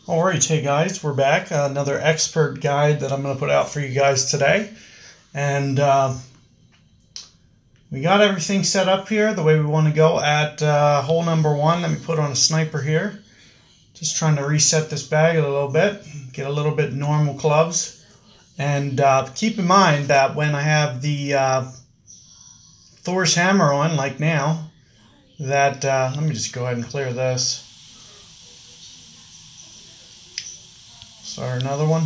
Alright, hey guys, we're back. Another expert guide that I'm going to put out for you guys today. And we got everything set up here the way we want to go at hole number 1. Let me put on a sniper here. Just trying to reset this bag a little bit, get a little bit normal clubs. And keep in mind that when I have the Thor's hammer on, like now, that, let me just go ahead and clear this. Start another one.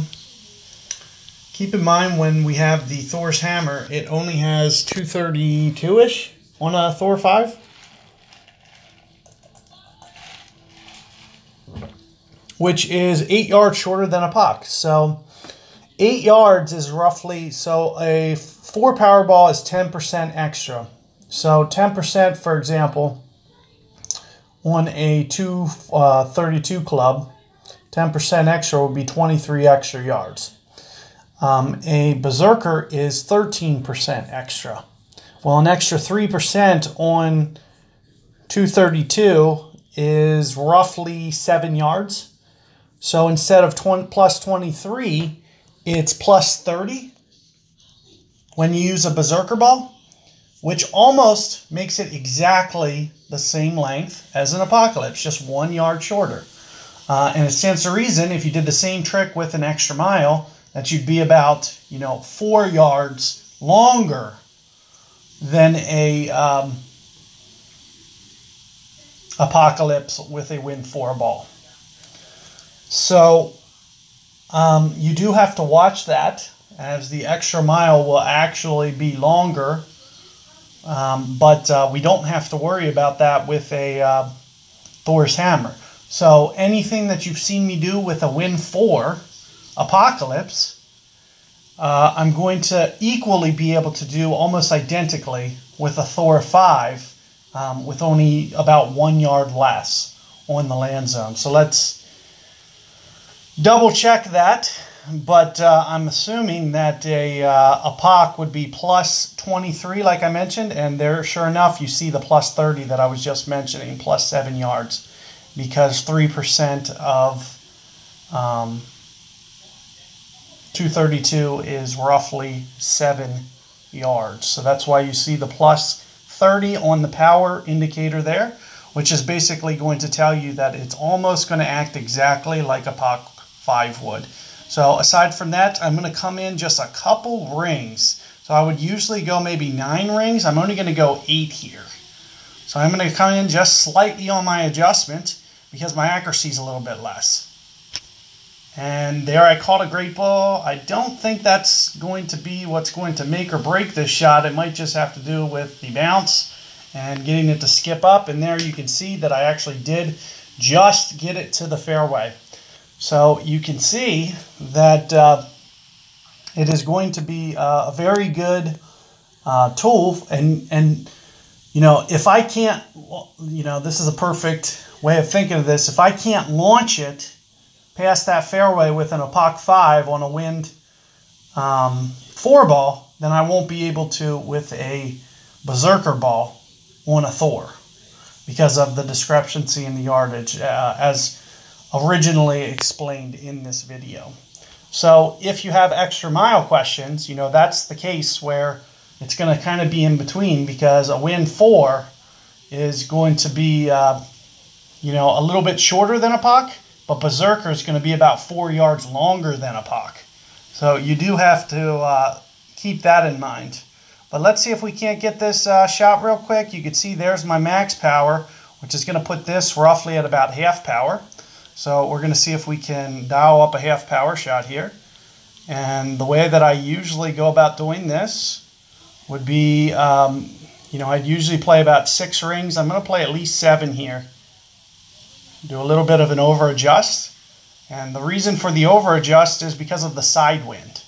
Keep in mind when we have the Thor's hammer, it only has 232-ish on a Thor 5. Which is 8 yards shorter than a puck. So 8 yards is roughly, so a 4 power ball is 10% extra. So 10%, for example, on a 232 club, 10% extra would be 23 extra yards. A berserker is 13% extra. Well, an extra 3% on 232 is roughly 7 yards. So instead of plus 23, it's plus 30 when you use a berserker ball, which almost makes it exactly the same length as an apocalypse, just 1 yard shorter. And it stands to reason, if you did the same trick with an extra mile, that you'd be about, 4 yards longer than a apocalypse with a Wind 4 ball. So you do have to watch that, as the extra mile will actually be longer. But we don't have to worry about that with a Thor's hammer. So anything that you've seen me do with a Wind 4 apocalypse, I'm going to equally be able to do almost identically with a Thor 5 with only about 1 yard less on the land zone. So let's double check that. But I'm assuming that a POC would be plus 23 like I mentioned, and there, sure enough, you see the plus 30 that I was just mentioning, plus 7 yards. Because 3% of 232 is roughly 7 yards. So that's why you see the plus 30 on the power indicator there, which is basically going to tell you that it's almost going to act exactly like a POC 5 would. So aside from that, I'm going to come in just a couple rings. So I would usually go maybe 9 rings. I'm only going to go 8 here. So I'm going to come in just slightly on my adjustment because my accuracy is a little bit less. And there I caught a great ball. I don't think that's going to be what's going to make or break this shot. It might just have to do with the bounce and getting it to skip up. And there you can see that I actually did just get it to the fairway. So you can see that it is going to be a very good tool. And if I can't, this is a perfect way of thinking of this. If I can't launch it past that fairway with an POC 5 on a Wind 4 ball, then I won't be able to with a berserker ball on a Thor because of the discrepancy in the yardage as originally explained in this video. So if you have extra mile questions, that's the case where it's going to kind of be in between, because a Wind 4 is going to be, a little bit shorter than a POC, but berserker is going to be about 4 yards longer than a POC. So you do have to keep that in mind. But let's see if we can't get this shot real quick. You can see there's my max power, which is going to put this roughly at about half power. So we're going to see if we can dial up a half power shot here. And the way that I usually go about doing this would be, I'd usually play about 6 rings. I'm going to play at least 7 here. Do a little bit of an over adjust. And the reason for the over adjust is because of the side wind.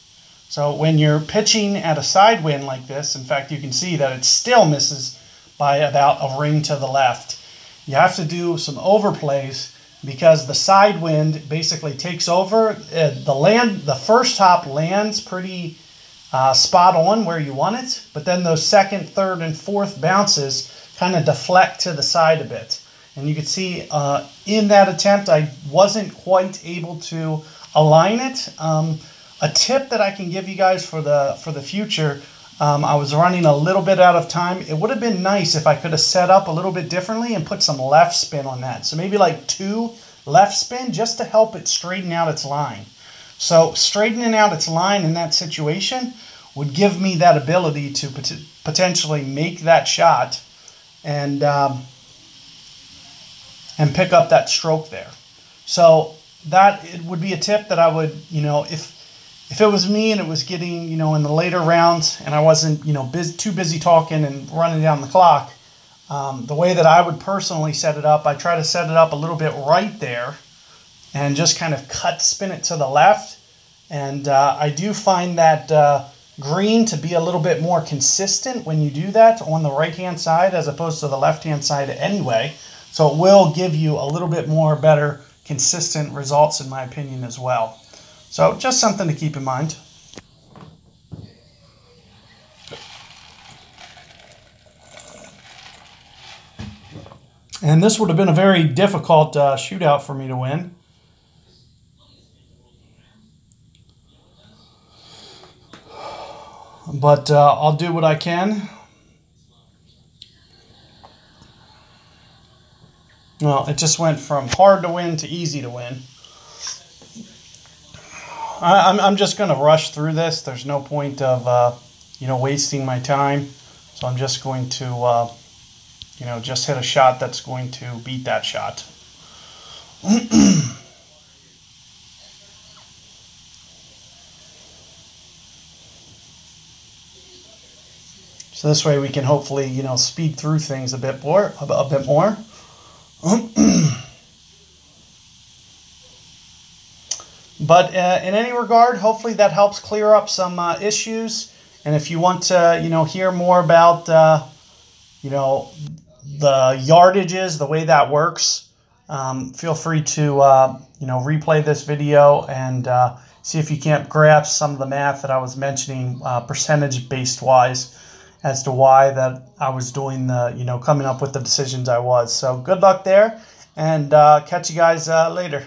So when you're pitching at a side wind like this, in fact, you can see that it still misses by about a ring to the left. You have to do some overplays because the side wind basically takes over. The first hop lands pretty spot on where you want it, but then those second, third, and fourth bounces kind of deflect to the side a bit. And you can see in that attempt, I wasn't quite able to align it. A tip that I can give you guys for the future, I was running a little bit out of time. It would have been nice if I could have set up a little bit differently and put some left spin on that. So maybe like 2 left spin just to help it straighten out its line. So straightening out its line in that situation would give me that ability to potentially make that shot and pick up that stroke there. So that it would be a tip that I would, if it was me and it was getting, in the later rounds and I wasn't, too busy talking and running down the clock, the way that I would personally set it up, I try to set it up a little bit right there and just kind of spin it to the left. And I do find that green to be a little bit more consistent when you do that on the right-hand side as opposed to the left-hand side anyway. So it will give you a little bit more better consistent results in my opinion as well. So just something to keep in mind. And this would have been a very difficult shootout for me to win. But I'll do what I can. Well, it just went from hard to win to easy to win. I'm just going to rush through this. There's no point of, wasting my time. So I'm just going to, just hit a shot that's going to beat that shot. So this way we can hopefully, speed through things a bit more. But in any regard, hopefully that helps clear up some issues. And if you want to, hear more about, the yardages, the way that works, feel free to, replay this video and see if you can't grasp some of the math that I was mentioning, percentage-based wise, as to why that I was doing the, coming up with the decisions I was. So good luck there, and catch you guys later.